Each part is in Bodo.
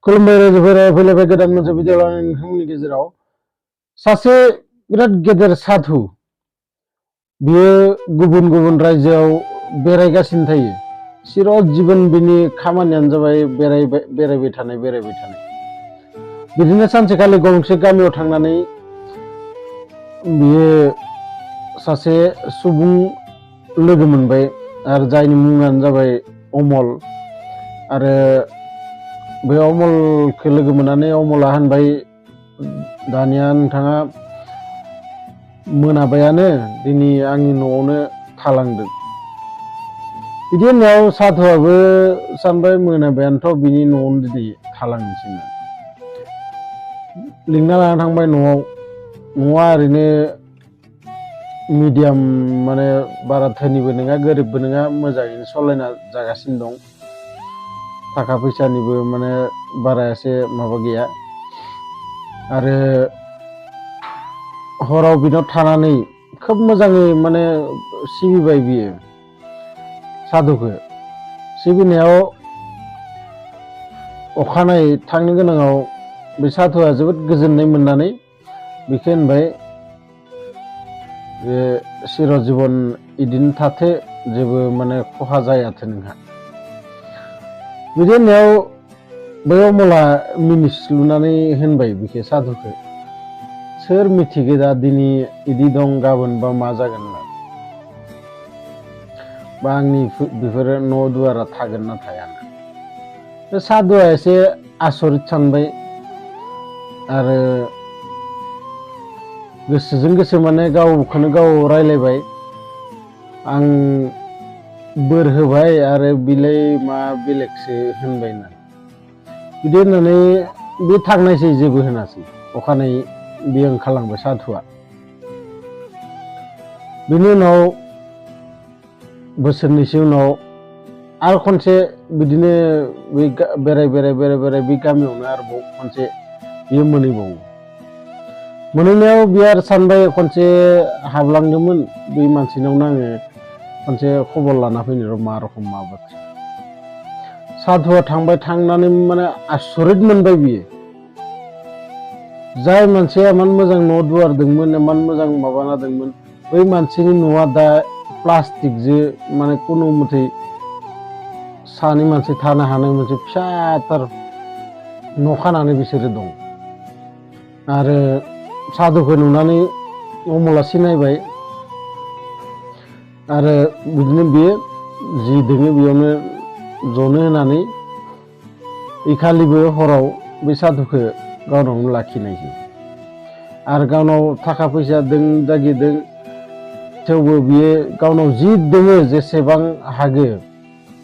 खुलुमबाय रायजोफोरा फैलायबाय गोदान मोनसे भिडिअ लानानै नोंथांमोननि गेजेराव सासे बिराद गेदेर साधु बियो गुबुन गुबुन रायजोआव बेरायगासिनो थायो। सिर जीवन बिनि खामानियानो जाबाय बेरायबाय थानाय बिदिनो सानसेखालि गंसे गामियाव थांनानै बियो सासे सुबुं लोगो मोनबाय आरो जायनि मुङानो जाबाय अमल। आरो बे अमलखौ लोगो मोननानै अमला होनबाय, दानिया नोंथाङा मोनाबायानो, दिनै आंनि न'आवनो थालांदो। बिदि होननायाव साधुआबो सानबाय मोनाबायानोथ', बिनि न'आवनो दिनै थालांनोसै। लिंना लाना थांबाय न'आ ओरैनो मिडियाम, माने बारा धोनिबो नङा गोरिबबो नङा, मोजाङैनो सालायना जागासिनो दं। थाखा फैसानिबो माने बारा एसे माबा गैया। आरो हराव बिनाव थानानै खोब मोजाङै माने सिबिबाय बियो साधुखौ। सिबिनायाव अखानायै थांनो गोनाङाव बे साधुआ जोबोद गोजोननाय मोननानै बेखौ होनबाय जे सिर जीवन इदिनो थाथो, जेबो माने खहा जायाथो नोंहा। बिदि होननायाव बै अमला मिनिस्लुनानै होनबाय बिखौ साधुखौ, सोर मिथिगो दा दिनै इदि दं गाबोनबा मा जागोन होनना, बा आंनि बेफोरो न' दुवारा थागोन ना थाया। बे साधुआ एसे आसरित सानबाय आरो गोसोजों गोसो माने गावखौनो गाव रायलायबाय, आं बोर होबाय आरो बिलाय मा बेलेगसो होनबाय होननानै। बिदि होननानै बे थांनायसै, जेबो होनासै। अखानायै बे ओंखारलांबाय साधुआ। बिनि उनाव बोसोरनैसो उनाव आरो खनसे बिदिनो बेराय बे गामियावनो आरोबाव खनसे बियो मोनहैनायाव बियो आरो सानबाय, खनसे हाबलांदोंमोन बै मानसिनावनो आङो खनसे खबर लाना फैनो र' मा रखम मा बाथ्रा। साधुआ थांबाय, थांनानै माने आसरित मोनबाय बियो। जाय मानसिया इमान मोजां न' दुवार दंमोन, इमान मोजां माबाना दंमोन, बै मानसिनि न'आ दा प्लास्टिकजों माने खुनु मथे सानै मानसि थानो हानाय मोनसे फिसाथार न' खानानै बिसोरो दं। आरो साधुखौ नुनानै अमला सिनायबाय आरो बिदिनो बियो जि दोङो बेयावनो जनो होनानै इखालिबो हराव बे साधुखौ गावनावनो लाखिनायसै। आरो गावनाव थाखा फैसा दों दागिदों, थेवबो बियो गावनाव जि दोङो जेसेबां हागो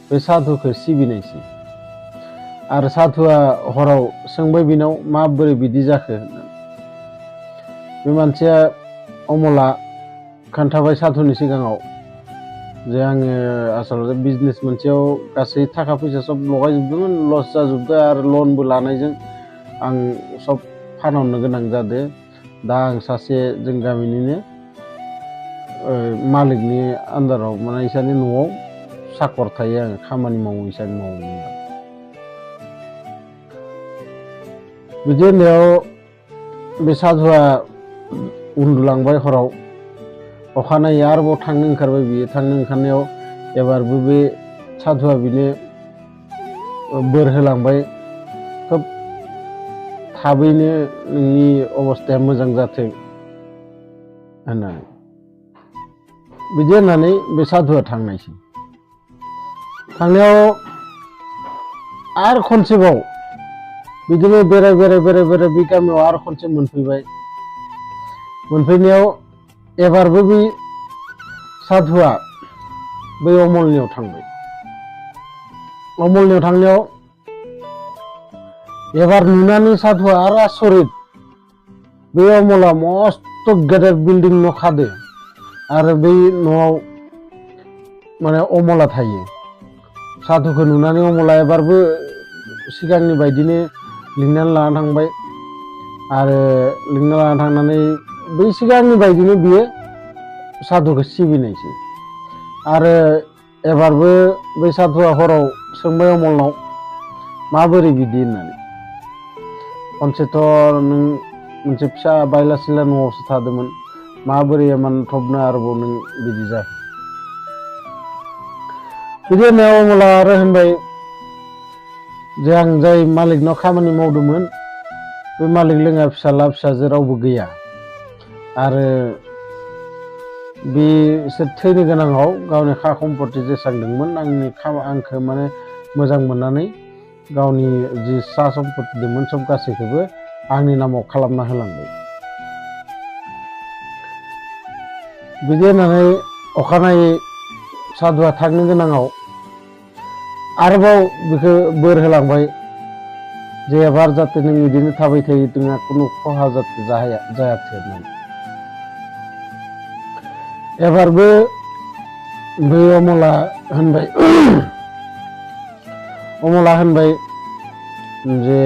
बे साधुखौ सिबिनायसै। आरो साधुआ हराव सोंबाय बिनाव, माबोरै बिदि जाखो होननानै। बे मानसिया अमला खोन्थाबाय साधुनि सिगाङाव जे आङो आसलते बिजनेस मोनसेयाव गासै थाखा फैसा सब लगायजोबदोंमोन, लस जाजोबदो आरो लनबो लानायजों आं सब फानहरनो गोनां जादो। दा आं सासे जों गामिनिनो मालिकनि आन्दाराव, माने इसानि न'आव साकर थायो, आङो खामानि मावो इसानि न'आव। बिदि होननायाव बे साधुआ उन्दुलांबाय हराव। अखानायै आरोबाव थांनो ओंखारबाय बियो। थांनो ओंखारनायाव एबारबो बे साधुआ बिनो बोर होलांबाय, खोब थाबैनो नोंनि अबस्थाया मोजां जाथों होननानै। बिदि होननानै बे साधुआ थांनायसै। थांनायाव आरो खनसेबाव बिदिनो बेराय बे गामियाव आरो खनसे मोनफैबाय। मोनफैनायाव एबारबो बे साधुआ बै अमलनियाव थांबाय। अमलनियाव थांनायाव एबार नुनानै साधुआ आरो आसरित। बे अमला मस्त गेदेर बिल्डिं न' खादो आरो बै न'आव माने अमला थायो। साधुखौ नुनानै अमला एबारबो सिगांनि बायदिनो लिंनानै लाना थांबाय आरो लिंना लाना थांनानै बै सिगांनि बायदिनो बियो साधुखौ सिबिनायसै। आरो एबारबो बै साधुआ हराव सोंबाय अमलनाव, माबोरै बिदि होननानै। खनसेथ' नों मोनसे फिसा बायला सिला न'आवसो थादोंमोन माबोरै थबनो आरोबाव नों बिदि जाखो बिदि होननायाव अमला आरो होनबाय जे आं जाय मालिकनाव खामानि मावदोंमोन बे मालिक लोङा फिसाला फिसाजो रावबो गैया आरो बिसोर थैनो गोनाङाव गावनि खा सम्पति जेसांदोंमोन आंखौ माने मोजां मोननानै गावनि जि सा सम्पति दंमोन सब गासैखौबो आंनि नामाव खालामना होलांबाय बिदि होननानै अखानायै साधुआ थांनो गोनाङाव आरोबाव बेखौ बोर होलांबाय जे एबार जाहाथे नों बिदिनो थाबाय थायो नोंहा खुनु खहा जाहाथे जायाथों होननानै एबारबो बै अमला होनबाय जे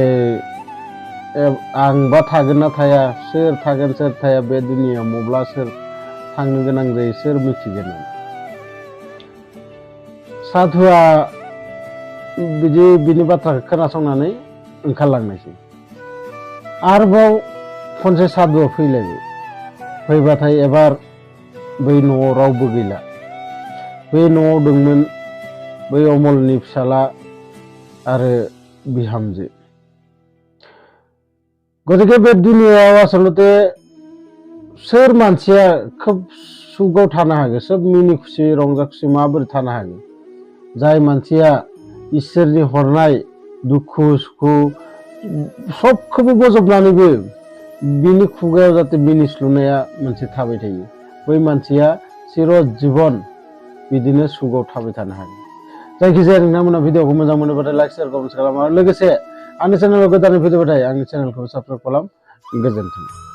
आंबा थागोन ना थाया सोर थागोन सोर थाया बे दुनियायाव मब्ला सोर थांनो गोनां जायो सोर मिथिगोन साधुआ बिनि बाथ्राखौ खोनासंनानै ओंखारलांनायसै आरोबाव खनसे साधुआ फैबाथाय एबार बै न'आव रावबो गैला बै न'आव दंमोन बै अमलनि फिसाला आरो बिहामजो गतिके बे दुनियायाव आसलते सोर मानसिया खोब सुखआव थानो हागोन सोब मिनि खुसि रंजा खुसि माबोरै थानो हागोन जाय मानसिया इसोरनि हरनाय दुखु सुखु सबखौबो बजबनानैबो बिनि खुगायाव जाहाथे मिनिस्लुनाया मोनसे थाबाय थायो बै मानसिया चिर जीवन बिदिनो सुखआव थाबाय थानो हागोन जायखिजाया नोंथांमोना भिडिअखौ मोजां मोनोबाथाय लाइक शेयार कमेन्ट खालाम आरो लोगोसे आंनि चेनेलाव गोदानै फैदोंबाथाय आंनि चेनेलखौ साबस्क्राइब खालाम गोजोन्थों।